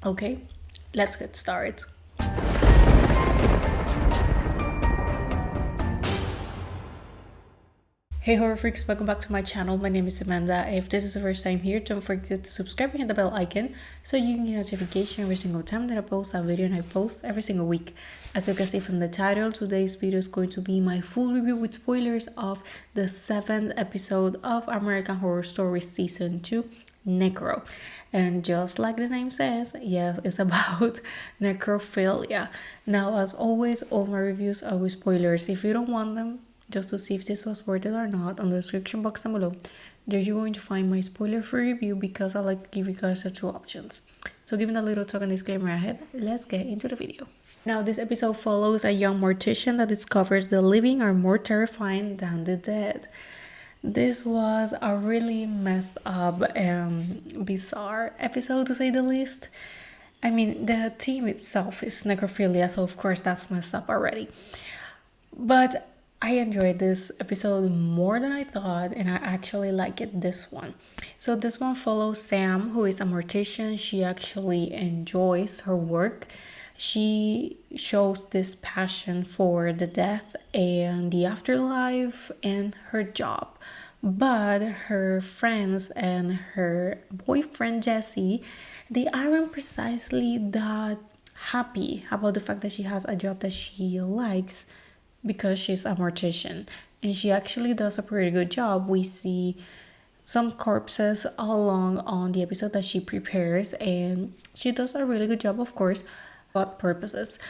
Okay, let's get started. Hey horror freaks, welcome back to my channel. My name is Amanda. If this is the first time here, don't forget to subscribe and hit the bell icon so you can get notification every single time that I post a video, and I post every single week. As you can see from the title, today's video is going to be my full review with spoilers of the 7th episode of American Horror Story Season 2, Necro. And just like the name says, yes, it's about necrophilia. Now, as always, all my reviews are with spoilers. If you don't want them, just to see if this was worth it or not, on the description box down below, there you're going to find my spoiler-free review, because I like to give you guys the two options. So given a little talk and disclaimer ahead, let's get into the video. Now, this episode follows a young mortician that discovers the living are more terrifying than the dead. This was a really messed up and bizarre episode, to say the least. I mean, the theme itself is necrophilia, so of course that's messed up already. But I enjoyed this episode more than I thought, and I actually like it, this one. So this one follows Sam, who is a mortician. She actually enjoys her work. She shows this passion for the death and the afterlife and her job. But her friends and her boyfriend Jesse, they aren't precisely that happy about the fact that she has a job that she likes, because she's a mortician, and she actually does a pretty good job. We see some corpses all along on the episode that she prepares, and she does a really good job, of course, plot purposes,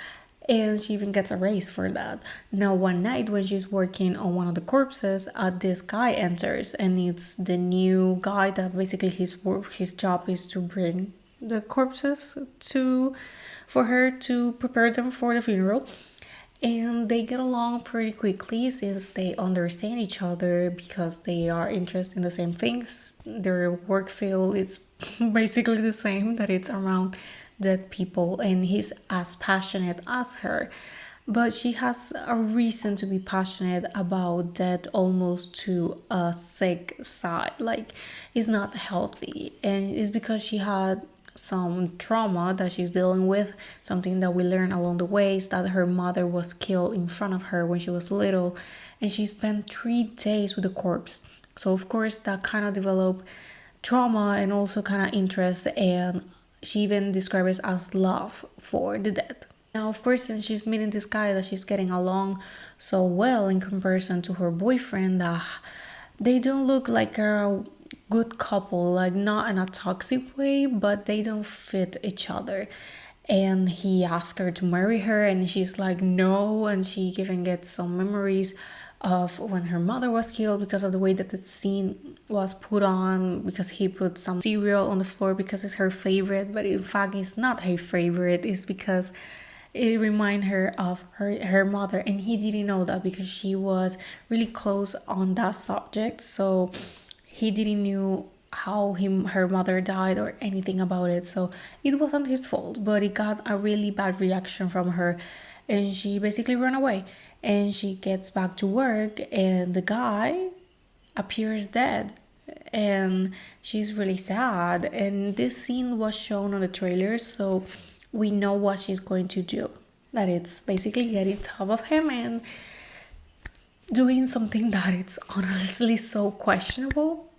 and she even gets a raise for that. Now, one night when she's working on one of the corpses, this guy enters, and it's the new guy that basically his job is to bring the corpses for her to prepare them for the funeral. And they get along pretty quickly since they understand each other, because they are interested in the same things. Their work field is basically the same, that it's around dead people, and he's as passionate as her. But she has a reason to be passionate about death, almost to a sick side. Like, it's not healthy, and it's because she had some trauma that she's dealing with. Something that we learn along the way is that her mother was killed in front of her when she was little, and she spent 3 days with the corpse. So of course that kind of developed trauma and also kind of interest, and she even describes it as love for the dead. Now, of course, since she's meeting this guy that she's getting along so well in comparison to her boyfriend, that they don't look like a good couple, like not in a toxic way, but they don't fit each other. And he asked her to marry her, and she's like no, and she even gets some memories of when her mother was killed, because of the way that the scene was put on, because he put some cereal on the floor because it's her favorite, but in fact it's not her favorite. It's because it reminds her of her mother, and he didn't know that because she was really close on that subject. So he didn't knew how her mother died or anything about it. So it wasn't his fault, but he got a really bad reaction from her, and she basically ran away. And she gets back to work, and the guy appears dead, and she's really sad. And this scene was shown on the trailer, so we know what she's going to do, that it's basically getting top of him and doing something that it's honestly so questionable.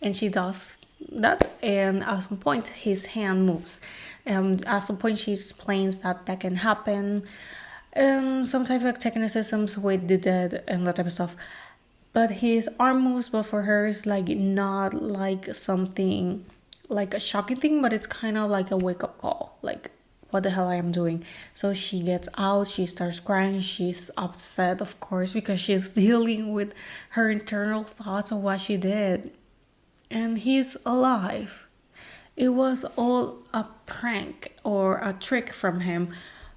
And she does that, and at some point his hand moves, and at some point she explains that that can happen, some type of technicisms with the dead and that type of stuff. But his arm moves, but for her it's like not like something like a shocking thing, but it's kind of like a wake-up call, like what the hell I am doing. So she gets out, she starts crying, she's upset, of course, because she's dealing with her internal thoughts of what she did. And he's alive. It was all a prank or a trick from him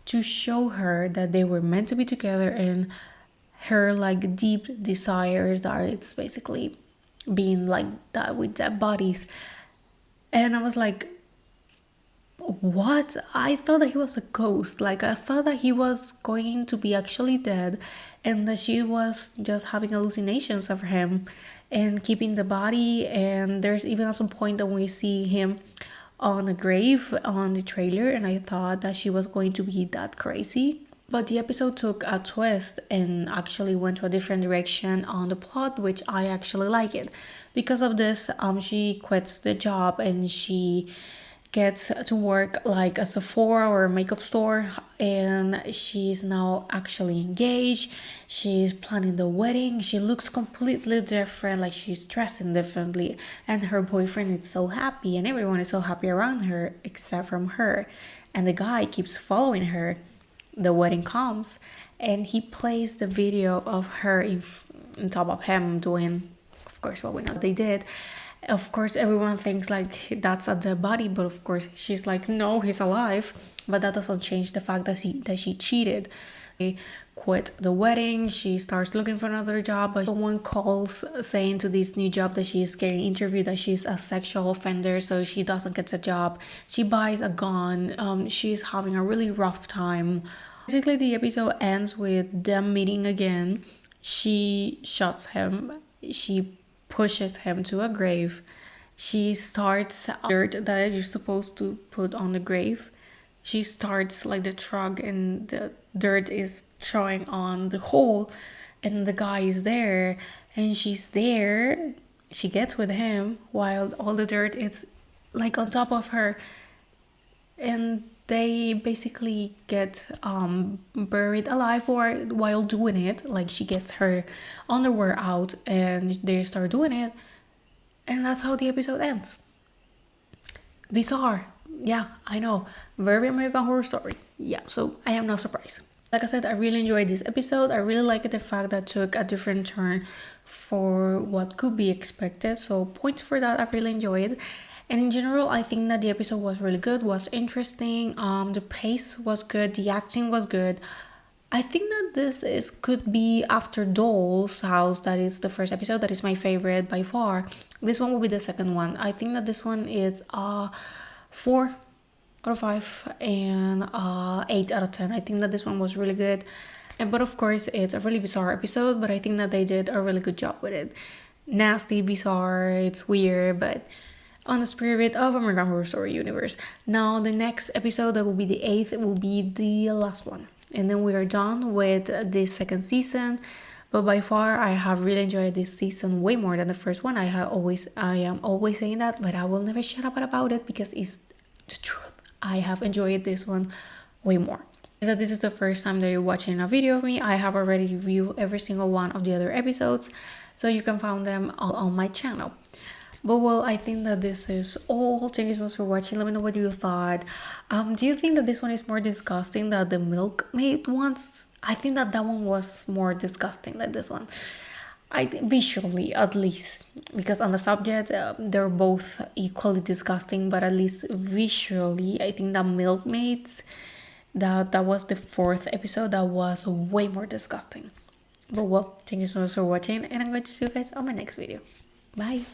to show her that they were meant to be together, and her like deep desires that it's basically being like that with dead bodies. And I was like, what? I thought that he was a ghost. Like, I thought that he was going to be actually dead, and that she was just having hallucinations of him and keeping the body. And there's even at some point that we see him on a grave on the trailer, and I thought that she was going to be that crazy. But the episode took a twist and actually went to a different direction on the plot, which I actually like it. Because of this, she quits the job and she gets to work like a Sephora or a makeup store, and she's now actually engaged. She's planning the wedding. She looks completely different, like she's dressing differently, and her boyfriend is so happy and everyone is so happy around her except from her, and the guy keeps following her. The wedding comes and he plays the video of her in top of him doing, of course, what we know they did. Of course, everyone thinks like that's a dead body, but of course she's like, no, he's alive. But that doesn't change the fact that she cheated. She quit the wedding. She starts looking for another job, but someone calls saying to this new job that she is getting interviewed that she's a sexual offender, so she doesn't get a job. She buys a gun. She's having a really rough time. Basically, the episode ends with them meeting again. She shoots him. She pushes him to a grave. She starts dirt that you're supposed to put on the grave. She starts like the truck, and the dirt is throwing on the hole, and the guy is there, and she's there. She gets with him while all the dirt is like on top of her, and they basically get buried alive or while doing it. Like she gets her underwear out and they start doing it, and that's how the episode ends. Bizarre. Yeah, I know. Very American Horror Story. Yeah, so I am not surprised. Like I said, I really enjoyed this episode. I really liked the fact that it took a different turn for what could be expected. So points for that. I really enjoyed. And in general, I think that the episode was really good, was interesting. The pace was good, the acting was good. I think that this could be after Doll's House, that is the first episode, that is my favorite by far. This one will be the second one. I think that this one is 4 out of 5 and 8 out of 10. I think that this one was really good. But of course, it's a really bizarre episode, but I think that they did a really good job with it. Nasty, bizarre, it's weird, but on the spirit of American Horror Story universe. Now, the next episode, that will be the 8th, will be the last one. And then we are done with this second season. But by far, I have really enjoyed this season way more than the first one. I am always saying that, but I will never shut up about it because it's the truth. I have enjoyed this one way more. So this is the first time that you're watching a video of me. I have already reviewed every single one of the other episodes, so you can find them all on my channel. But well, I think that this is all. Thank you so much for watching. Let me know what you thought. Do you think that this one is more disgusting than the milkmaid ones? I think that that one was more disgusting than this one. Visually, at least, because on the subject, they're both equally disgusting. But at least visually, I think that milkmaids, that was the 4th episode, that was way more disgusting. But well, thank you so much for watching, and I'm going to see you guys on my next video. Bye.